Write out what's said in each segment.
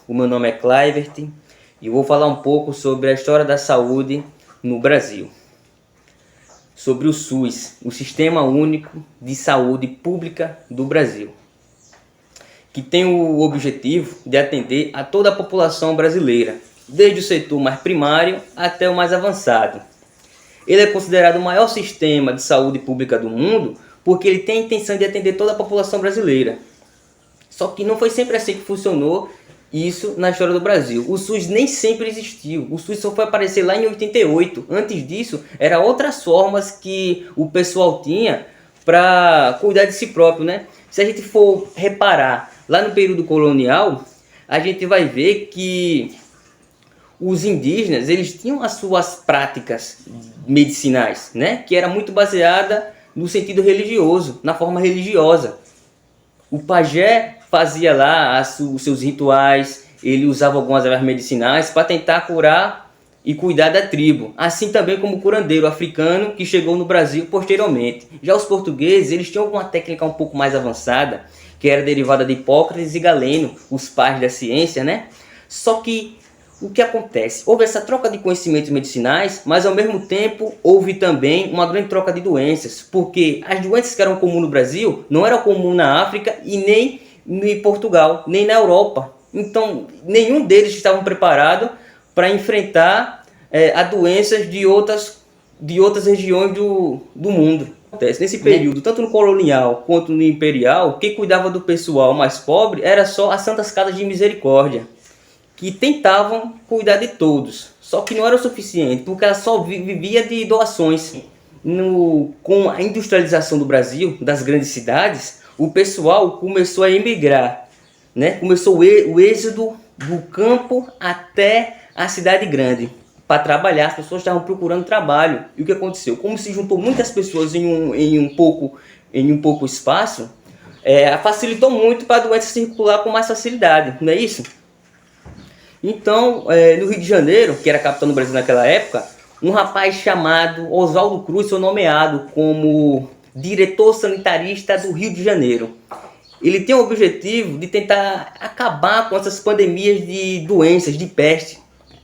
O meu nome é Clivert e eu vou falar um pouco sobre a história da saúde no Brasil. Sobre o SUS, o Sistema Único de Saúde Pública do Brasil, que tem o objetivo de atender a toda a população brasileira, desde o setor mais primário até o mais avançado. Ele é considerado o maior sistema de saúde pública do mundo porque ele tem a intenção de atender toda a população brasileira. Só que não foi sempre assim que funcionou isso na história do Brasil. O SUS nem sempre existiu. O SUS só foi aparecer lá em 88. Antes disso, eram outras formas que o pessoal tinha para cuidar de si próprio, né? Se a gente for reparar lá no período colonial, a gente vai ver que os indígenas, eles tinham as suas práticas medicinais, né? Que era muito baseada no sentido religioso, na forma religiosa. O pajé fazia lá os seus rituais, ele usava algumas ervas medicinais para tentar curar e cuidar da tribo. Assim também como o curandeiro africano que chegou no Brasil posteriormente. Já os portugueses, eles tinham alguma técnica um pouco mais avançada, que era derivada de Hipócrates e Galeno, os pais da ciência, né? Só que o que acontece? Houve essa troca de conhecimentos medicinais, mas ao mesmo tempo houve também uma grande troca de doenças, porque as doenças que eram comuns no Brasil não eram comuns na África e nem em Portugal, nem na Europa. Então, nenhum deles estavam preparados para enfrentar a doenças de outras regiões do mundo. Nesse período, tanto no colonial quanto no imperial, quem cuidava do pessoal mais pobre era só as Santas Casas de Misericórdia, que tentavam cuidar de todos, só que não era o suficiente, porque ela só vivia de doações. Com a industrialização do Brasil, das grandes cidades, o pessoal começou a emigrar, né? Começou o êxodo do campo até a cidade grande para trabalhar. As pessoas estavam procurando trabalho. E o que aconteceu? Como se juntou muitas pessoas em um pouco espaço, facilitou muito para a doença circular com mais facilidade, não é isso? Então, no Rio de Janeiro, que era a capital do Brasil naquela época, um rapaz chamado Oswaldo Cruz foi nomeado como diretor sanitarista do Rio de Janeiro. Ele tem o objetivo de tentar acabar com essas pandemias de doenças, de peste,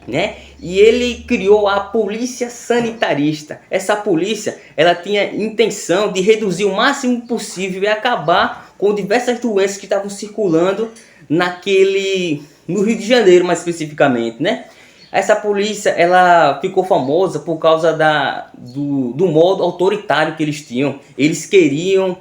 né? E ele criou a Polícia Sanitarista. Essa polícia, ela tinha intenção de reduzir o máximo possível e acabar com diversas doenças que estavam circulando no Rio de Janeiro, mais especificamente, né? Essa polícia, ela ficou famosa por causa do modo autoritário que eles tinham. Eles queriam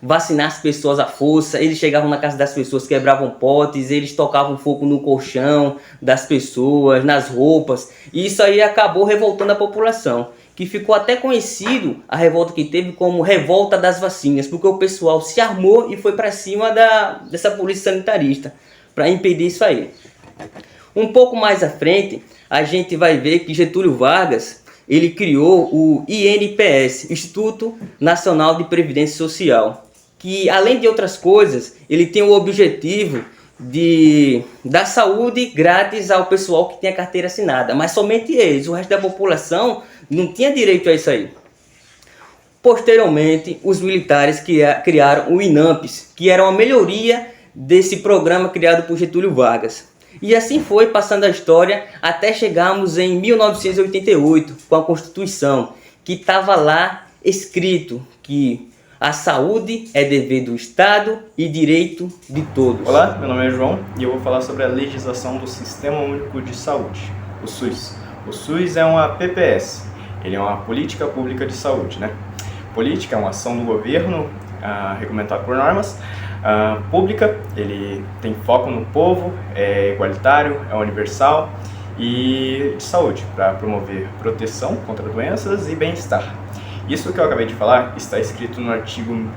vacinar as pessoas à força. Eles chegavam na casa das pessoas, quebravam potes, eles tocavam fogo no colchão das pessoas, nas roupas. E isso aí acabou revoltando a população, que ficou até conhecido a revolta que teve como Revolta das Vacinas, porque o pessoal se armou e foi para cima dessa polícia sanitarista para impedir isso aí. Um pouco mais à frente, a gente vai ver que Getúlio Vargas, ele criou o INPS, Instituto Nacional de Previdência Social, que além de outras coisas, ele tem o objetivo de dar saúde grátis ao pessoal que tem a carteira assinada, mas somente eles, o resto da população não tinha direito a isso aí. Posteriormente, os militares criaram o INAMPS, que era uma melhoria desse programa criado por Getúlio Vargas. E assim foi passando a história até chegarmos em 1988 com a Constituição, que estava lá escrito que a saúde é dever do Estado e direito de todos. Olá, meu nome é João e eu vou falar sobre a legislação do Sistema Único de Saúde, o SUS. O SUS é uma PPS, ele é uma política pública de saúde, né? Política é uma ação do governo regulamentada por normas pública, ele tem foco no povo, é igualitário, é universal e de saúde, para promover proteção contra doenças e bem-estar. Isso que eu acabei de falar está escrito no artigo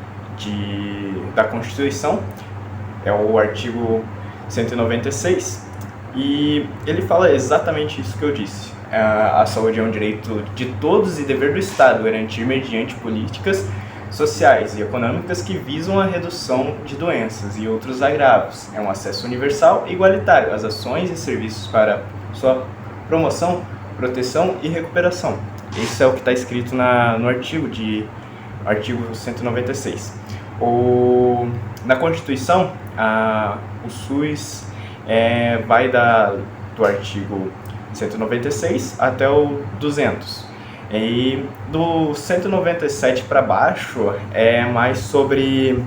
da Constituição, é o artigo 196, e ele fala exatamente isso que eu disse. A saúde é um direito de todos e dever do Estado garantir mediante políticas sociais e econômicas que visam a redução de doenças e outros agravos. É um acesso universal e igualitário às ações e serviços para sua promoção, proteção e recuperação. Isso é o que está escrito no artigo 196. Na Constituição, o SUS vai do artigo 196 até o 200. E do 197 para baixo é mais sobre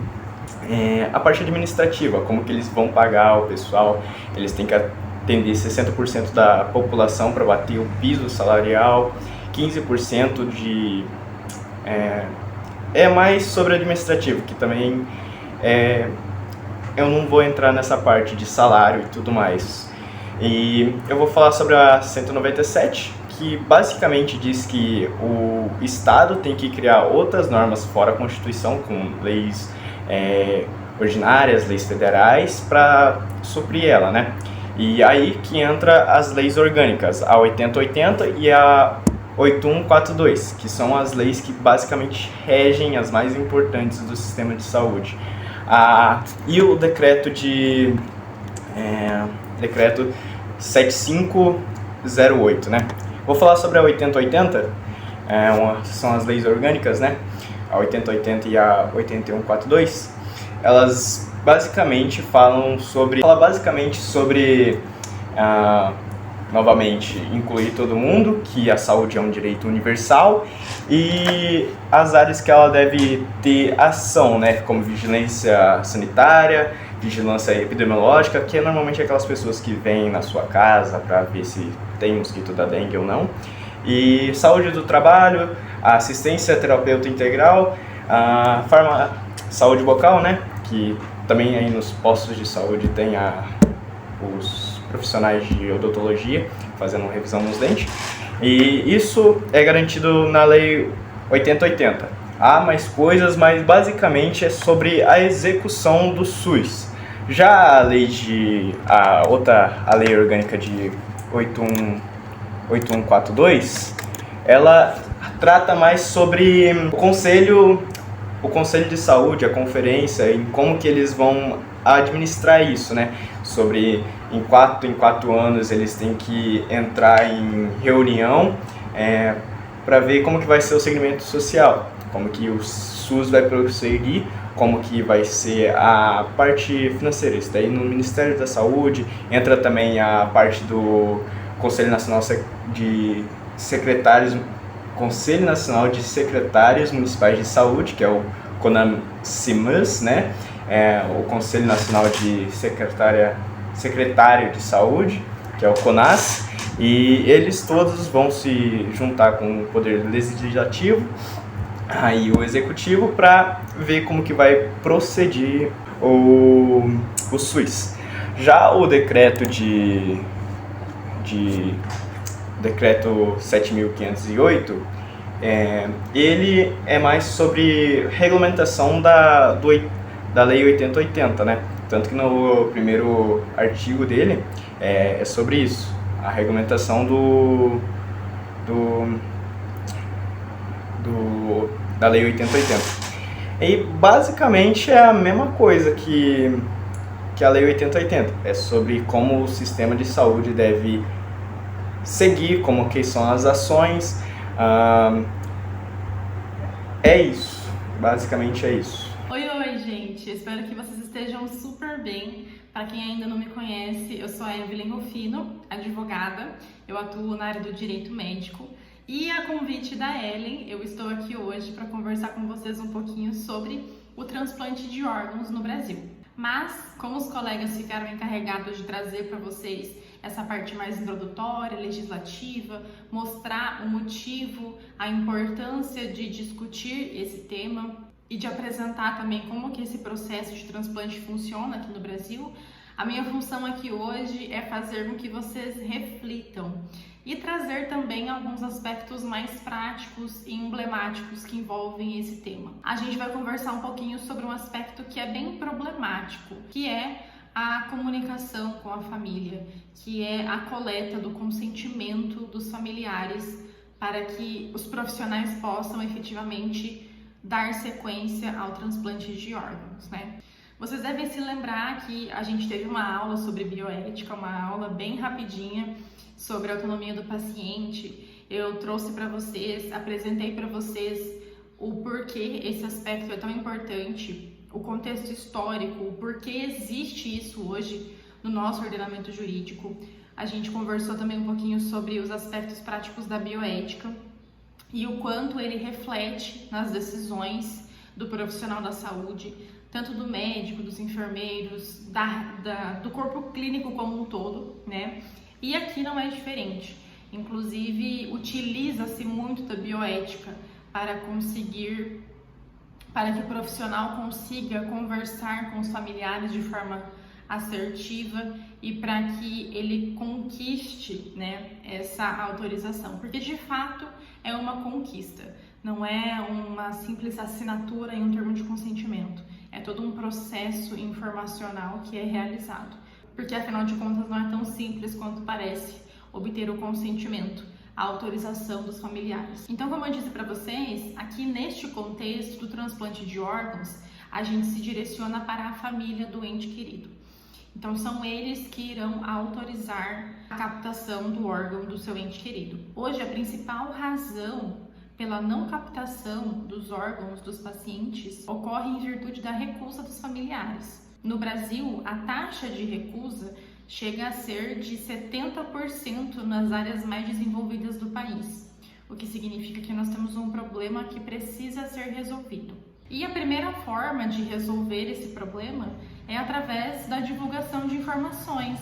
a parte administrativa, como que eles vão pagar o pessoal. Eles têm que atender 60% da população para bater o piso salarial, 15% de... É mais sobre administrativo, que também eu não vou entrar nessa parte de salário e tudo mais. E eu vou falar sobre a 197, que basicamente diz que o Estado tem que criar outras normas fora a Constituição, com leis ordinárias, leis federais, para suprir ela, né? E aí que entra as leis orgânicas, a 8080 e a 8142, que são as leis que basicamente regem as mais importantes do sistema de saúde. E o decreto decreto 7508, né? Vou falar sobre a 8080, são as leis orgânicas, né? A 8080 e a 8142, elas basicamente falam sobre novamente, incluir todo mundo, que a saúde é um direito universal, e as áreas que ela deve ter ação, né, como vigilância sanitária, vigilância epidemiológica, que é normalmente aquelas pessoas que vêm na sua casa para ver se tem mosquito da dengue ou não, e saúde do trabalho, assistência terapeuta integral, saúde bucal, né, que também aí nos postos de saúde tem os profissionais de odontologia fazendo uma revisão nos dentes, e isso é garantido na lei 8080. Há mais coisas, mas basicamente é sobre a execução do SUS. Já a lei orgânica de 8142, ela trata mais sobre o conselho de saúde, a conferência, em como que eles vão administrar isso, né? Sobre em 4 anos eles têm que entrar em reunião para ver como que vai ser o segmento social, como que o SUS vai prosseguir, como que vai ser a parte financeira. Isso daí no Ministério da Saúde entra também a parte do Conselho Nacional de Secretários Municipais de Saúde, que é o CONAMCIMAS, né? O Conselho Nacional de Secretário de Saúde, que é o CONAS, e eles todos vão se juntar com o Poder Legislativo e o Executivo para ver como que vai proceder o SUS. Já o decreto decreto 7.508, ele é mais sobre regulamentação da Lei 8080, né? Tanto que no primeiro artigo dele é sobre isso, a regulamentação da Lei 8080. E basicamente é a mesma coisa que a Lei 8080, é sobre como o sistema de saúde deve seguir, como que são as ações. É isso, basicamente é isso. Oi, gente! Espero que vocês estejam super bem. Para quem ainda não me conhece, eu sou a Evelyn Rufino, advogada. Eu atuo na área do direito médico. E a convite da Ellen, eu estou aqui hoje para conversar com vocês um pouquinho sobre o transplante de órgãos no Brasil. Mas, como os colegas ficaram encarregados de trazer para vocês essa parte mais introdutória, legislativa, mostrar o motivo, a importância de discutir esse tema e de apresentar também como que esse processo de transplante funciona aqui no Brasil, a minha função aqui hoje é fazer com que vocês reflitam e trazer também alguns aspectos mais práticos e emblemáticos que envolvem esse tema. A gente vai conversar um pouquinho sobre um aspecto que é bem problemático, que é a comunicação com a família, que é a coleta do consentimento dos familiares para que os profissionais possam efetivamente dar sequência ao transplante de órgãos, né? Vocês devem se lembrar que a gente teve uma aula sobre bioética, uma aula bem rapidinha sobre a autonomia do paciente. Eu trouxe para vocês, apresentei para vocês o porquê esse aspecto é tão importante, o contexto histórico, o porquê existe isso hoje no nosso ordenamento jurídico. A gente conversou também um pouquinho sobre os aspectos práticos da bioética e o quanto ele reflete nas decisões do profissional da saúde, tanto do médico, dos enfermeiros, do corpo clínico como um todo, né? E aqui não é diferente. Inclusive, utiliza-se muito da bioética para que o profissional consiga conversar com os familiares de forma assertiva e para que ele conquiste, né, essa autorização, porque de fato é uma conquista, não é uma simples assinatura em um termo de consentimento, é todo um processo informacional que é realizado, porque afinal de contas não é tão simples quanto parece obter o consentimento, a autorização dos familiares. Então, como eu disse para vocês, aqui neste contexto do transplante de órgãos, a gente se direciona para a família do ente querido. Então, são eles que irão autorizar a captação do órgão do seu ente querido. Hoje, a principal razão pela não captação dos órgãos dos pacientes ocorre em virtude da recusa dos familiares. No Brasil, a taxa de recusa chega a ser de 70% nas áreas mais desenvolvidas do país, o que significa que nós temos um problema que precisa ser resolvido. E a primeira forma de resolver esse problema é através da divulgação de informações,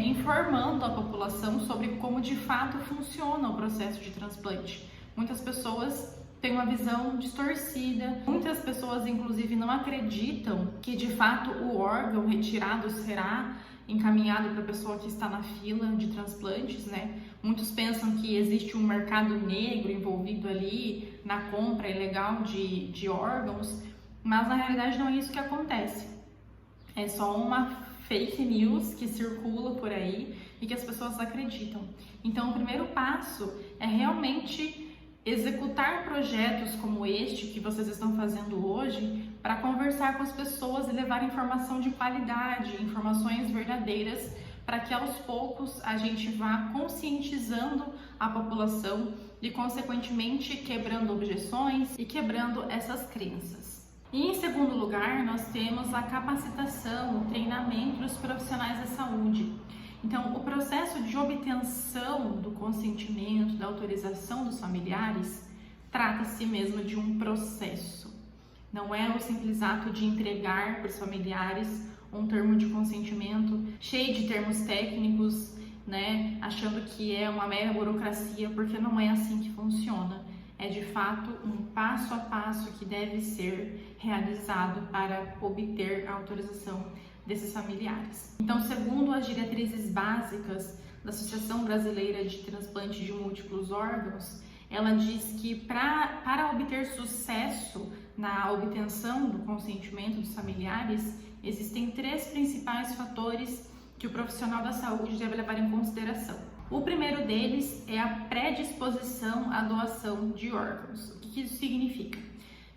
informando a população sobre como de fato funciona o processo de transplante. Muitas pessoas têm uma visão distorcida, muitas pessoas inclusive não acreditam que de fato o órgão retirado será encaminhado para a pessoa que está na fila de transplantes, né? Muitos pensam que existe um mercado negro envolvido ali na compra ilegal de órgãos, mas na realidade não é isso que acontece. É só uma fake news que circula por aí e que as pessoas acreditam. Então, o primeiro passo é realmente executar projetos como este que vocês estão fazendo hoje para conversar com as pessoas e levar informação de qualidade, informações verdadeiras, para que aos poucos a gente vá conscientizando a população e, consequentemente, quebrando objeções e quebrando essas crenças. E, em segundo lugar, nós temos a capacitação, o treinamento dos profissionais da saúde. Então, o processo de obtenção do consentimento, da autorização dos familiares, trata-se mesmo de um processo. Não é o simples ato de entregar para os familiares um termo de consentimento cheio de termos técnicos, né, achando que é uma mera burocracia, porque não é assim que funciona. É de fato um passo a passo que deve ser realizado para obter a autorização desses familiares. Então, segundo as diretrizes básicas da Associação Brasileira de Transplante de Múltiplos Órgãos, ela diz que para obter sucesso na obtenção do consentimento dos familiares, existem 3 principais fatores que o profissional da saúde deve levar em consideração. O primeiro deles é a predisposição à doação de órgãos. O que isso significa?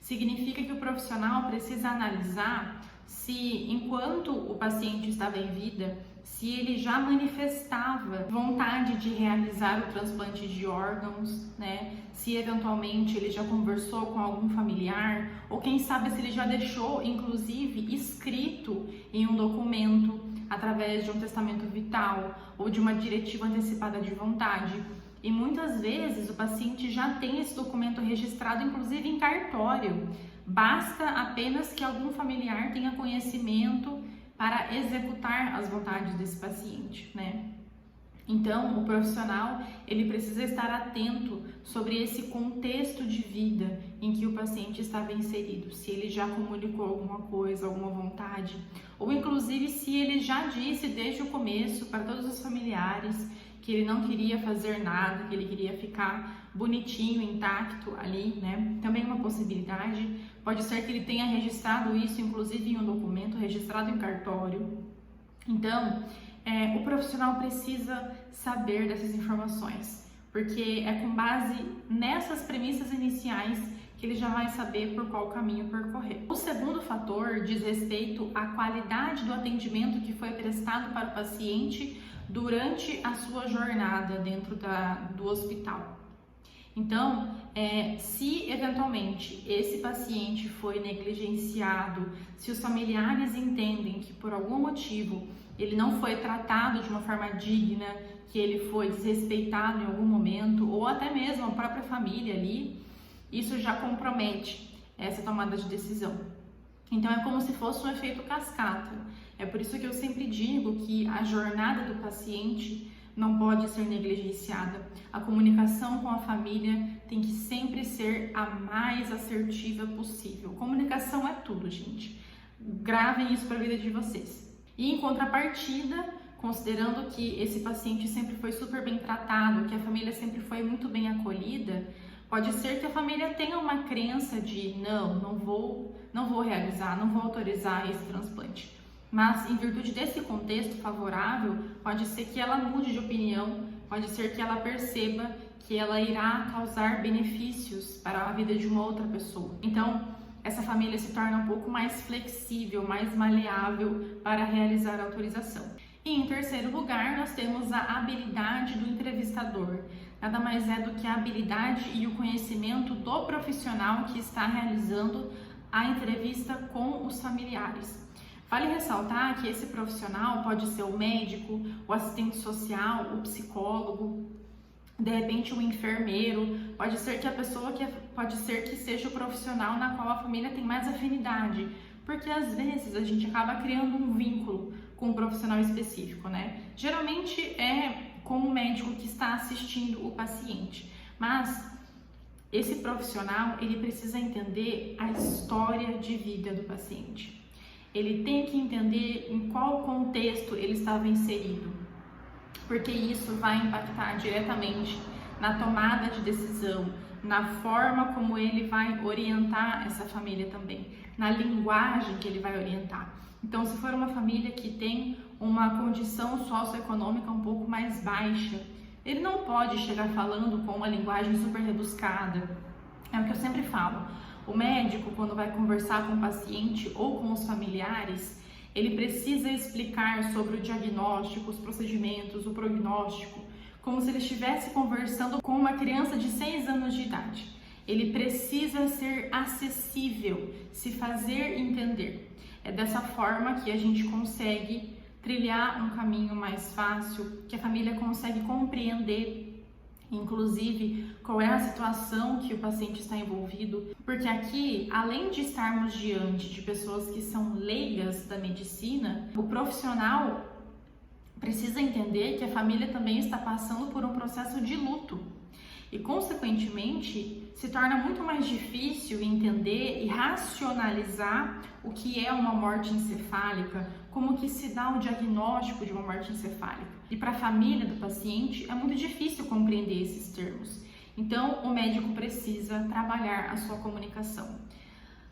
Significa que o profissional precisa analisar se, enquanto o paciente estava em vida, se ele já manifestava vontade de realizar o transplante de órgãos, né? Se eventualmente ele já conversou com algum familiar, ou quem sabe se ele já deixou, inclusive, escrito em um documento, através de um testamento vital ou de uma diretiva antecipada de vontade. E muitas vezes o paciente já tem esse documento registrado, inclusive em cartório. Basta apenas que algum familiar tenha conhecimento para executar as vontades desse paciente, né? Então, o profissional, ele precisa estar atento sobre esse contexto de vida em que o paciente estava inserido, se ele já comunicou alguma coisa, alguma vontade, ou inclusive se ele já disse desde o começo para todos os familiares que ele não queria fazer nada, que ele queria ficar bonitinho, intacto ali, né? Também uma possibilidade. Pode ser que ele tenha registrado isso, inclusive, em um documento registrado em cartório. Então, o profissional precisa saber dessas informações, porque é com base nessas premissas iniciais que ele já vai saber por qual caminho percorrer. O segundo fator diz respeito à qualidade do atendimento que foi prestado para o paciente durante a sua jornada dentro do hospital. Então, se eventualmente esse paciente foi negligenciado, se os familiares entendem que por algum motivo ele não foi tratado de uma forma digna, que ele foi desrespeitado em algum momento, ou até mesmo a própria família ali, isso já compromete essa tomada de decisão. Então é como se fosse um efeito cascata. É por isso que eu sempre digo que a jornada do paciente não pode ser negligenciada. A comunicação com a família tem que sempre ser a mais assertiva possível. Comunicação é tudo, gente. Gravem isso para a vida de vocês. E em contrapartida, considerando que esse paciente sempre foi super bem tratado, que a família sempre foi muito bem acolhida, pode ser que a família tenha uma crença de não vou realizar, não vou autorizar esse transplante. Mas em virtude desse contexto favorável, pode ser que ela mude de opinião, pode ser que ela perceba que ela irá causar benefícios para a vida de uma outra pessoa. Então, essa família se torna um pouco mais flexível, mais maleável para realizar a autorização. E em terceiro lugar, nós temos a habilidade do entrevistador. Nada mais é do que a habilidade e o conhecimento do profissional que está realizando a entrevista com os familiares. Vale ressaltar que esse profissional pode ser o médico, o assistente social, o psicólogo, de repente o enfermeiro, pode ser que seja o profissional na qual a família tem mais afinidade, porque às vezes a gente acaba criando um vínculo com um profissional específico, né? Geralmente é com o médico que está assistindo o paciente, mas esse profissional, ele precisa entender a história de vida do paciente. Ele tem que entender em qual contexto ele estava inserido, porque isso vai impactar diretamente na tomada de decisão, na forma como ele vai orientar essa família também, na linguagem que ele vai orientar. Então, se for uma família que tem uma condição socioeconômica um pouco mais baixa, ele não pode chegar falando com uma linguagem super rebuscada. É o que eu sempre falo. O médico, quando vai conversar com o paciente ou com os familiares, ele precisa explicar sobre o diagnóstico, os procedimentos, o prognóstico, como se ele estivesse conversando com uma criança de 6 anos de idade. Ele precisa ser acessível, se fazer entender. É dessa forma que a gente consegue trilhar um caminho mais fácil, que a família consegue compreender, inclusive, qual é a situação que o paciente está envolvido, porque aqui, além de estarmos diante de pessoas que são leigas da medicina, o profissional precisa entender que a família também está passando por um processo de luto e, consequentemente, se torna muito mais difícil entender e racionalizar o que é uma morte encefálica, como que se dá o diagnóstico de uma morte encefálica. E para a família do paciente é muito difícil compreender esses termos. Então, o médico precisa trabalhar a sua comunicação.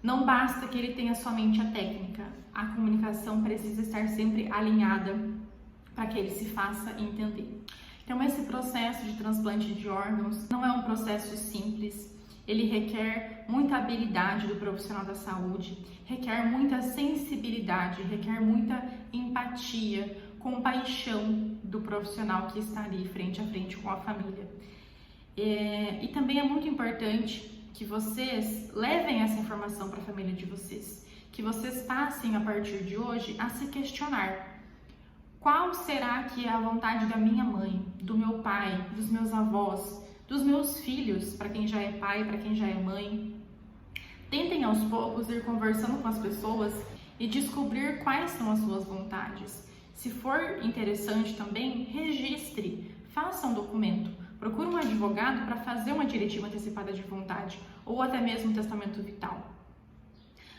Não basta que ele tenha somente a técnica, a comunicação precisa estar sempre alinhada para que ele se faça entender. Então, esse processo de transplante de órgãos não é um processo simples, ele requer muita habilidade do profissional da saúde, requer muita sensibilidade, requer muita empatia, compaixão do profissional que está ali frente a frente com a família. E também é muito importante que vocês levem essa informação para a família de vocês, que vocês passem a partir de hoje a se questionar. Qual será que é a vontade da minha mãe, do meu pai, dos meus avós, dos meus filhos, para quem já é pai, para quem já é mãe? Tentem aos poucos ir conversando com as pessoas e descobrir quais são as suas vontades. Se for interessante também, registre, faça um documento, procure um advogado para fazer uma diretiva antecipada de vontade ou até mesmo um testamento vital.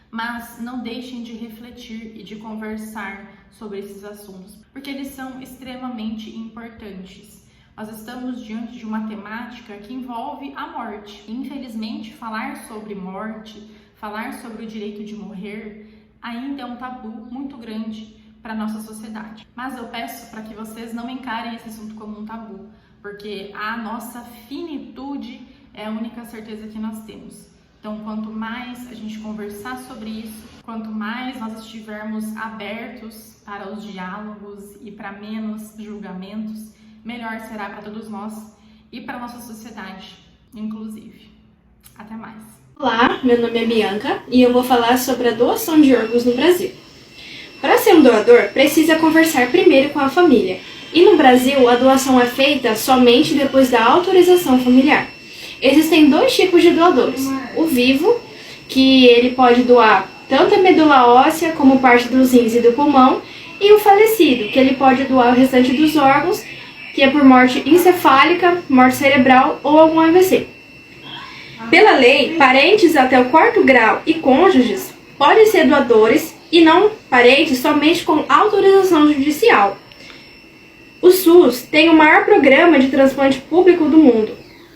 Mas não deixem de refletir e de conversar sobre esses assuntos, porque eles são extremamente importantes. Nós estamos diante de uma temática que envolve a morte. Infelizmente, falar sobre morte, falar sobre o direito de morrer, ainda é um tabu muito grande para a nossa sociedade. Mas eu peço para que vocês não encarem esse assunto como um tabu, porque a nossa finitude é a única certeza que nós temos. Então, quanto mais a gente conversar sobre isso, quanto mais nós estivermos abertos para os diálogos e para menos julgamentos, melhor será para todos nós e para a nossa sociedade. inclusive. Até mais! Olá, meu nome é Bianca e eu vou falar sobre a doação de órgãos no Brasil. Para ser um doador, precisa conversar primeiro com a família. E no Brasil, a doação é feita somente depois da autorização familiar. Existem 2 tipos de doadores. O vivo, que ele pode doar tanto a medula óssea como parte dos rins e do pulmão, e o falecido, que ele pode doar o restante dos órgãos, que é por morte encefálica, morte cerebral ou algum AVC. Pela lei, parentes até o 4º grau e cônjuges podem ser doadores e não parentes somente com autorização judicial. O SUS tem o maior programa de transplante público do mundo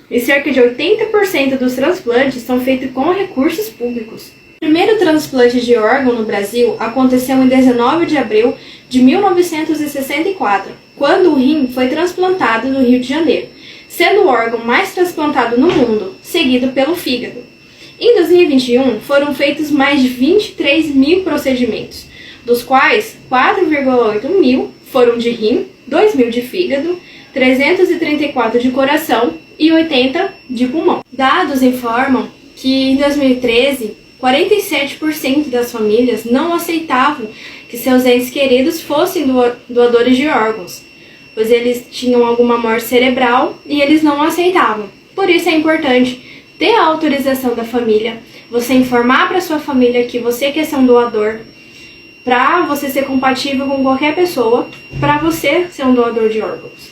e cerca de 80% dos transplantes são feitos com recursos públicos. O primeiro transplante de órgão no Brasil aconteceu em 19 de abril de 1964, quando o rim foi transplantado no Rio de Janeiro, sendo o órgão mais transplantado no mundo, seguido pelo fígado. Em 2021, foram feitos mais de 23 mil procedimentos, dos quais 4,8 mil foram de rim, 2 mil de fígado, 334 de coração e 80 de pulmão. Dados informam que em 2013, 47% das famílias não aceitavam que seus entes queridos fossem doadores de órgãos, pois eles tinham alguma morte cerebral e eles não aceitavam. Por isso é importante ter a autorização da família, você informar para sua família que você quer ser um doador, para você ser compatível com qualquer pessoa, para você ser um doador de órgãos.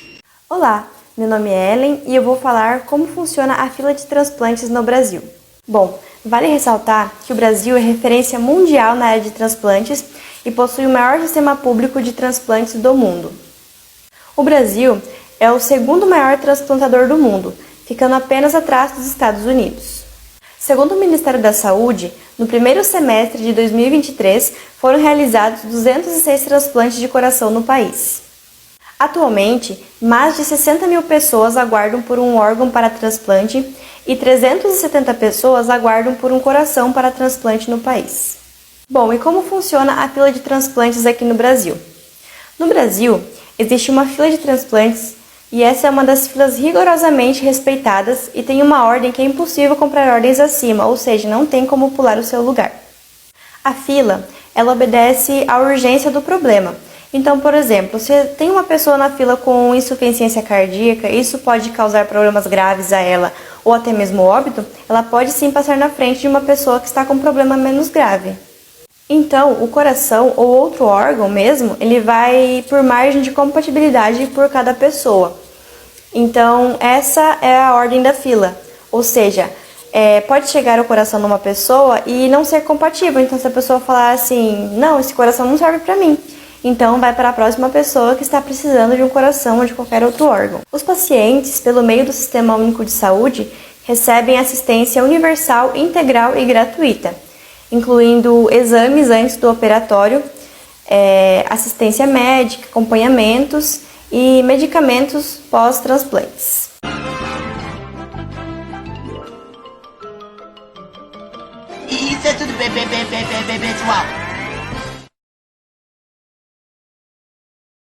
Olá, meu nome é Ellen e eu vou falar como funciona a fila de transplantes no Brasil. Bom, vale ressaltar que o Brasil é referência mundial na área de transplantes e possui o maior sistema público de transplantes do mundo. O Brasil é o 2º maior transplantador do mundo, ficando apenas atrás dos Estados Unidos. Segundo o Ministério da Saúde, no primeiro semestre de 2023 foram realizados 206 transplantes de coração no país. Atualmente, mais de 60 mil pessoas aguardam por um órgão para transplante e 370 pessoas aguardam por um coração para transplante no país. Bom, e como funciona a fila de transplantes aqui no Brasil? No Brasil, existe uma fila de transplantes e essa é uma das filas rigorosamente respeitadas e tem uma ordem que é impossível comprar ordens acima, ou seja, não tem como pular o seu lugar. A fila, ela obedece à urgência do problema. Então, por exemplo, se tem uma pessoa na fila com insuficiência cardíaca, isso pode causar problemas graves a ela ou até mesmo óbito, ela pode sim passar na frente de uma pessoa que está com um problema menos grave. Então, o coração ou outro órgão mesmo, ele vai por margem de compatibilidade por cada pessoa. Então, essa é a ordem da fila. Ou seja, pode chegar o coração numa pessoa e não ser compatível. Então, se a pessoa falar assim, não, esse coração não serve para mim, então vai para a próxima pessoa que está precisando de um coração ou de qualquer outro órgão. Os pacientes, pelo meio do Sistema Único de Saúde, recebem assistência universal, integral e gratuita, incluindo exames antes do operatório, assistência médica, acompanhamentos e medicamentos pós-transplantes. Isso é tudo, pessoal.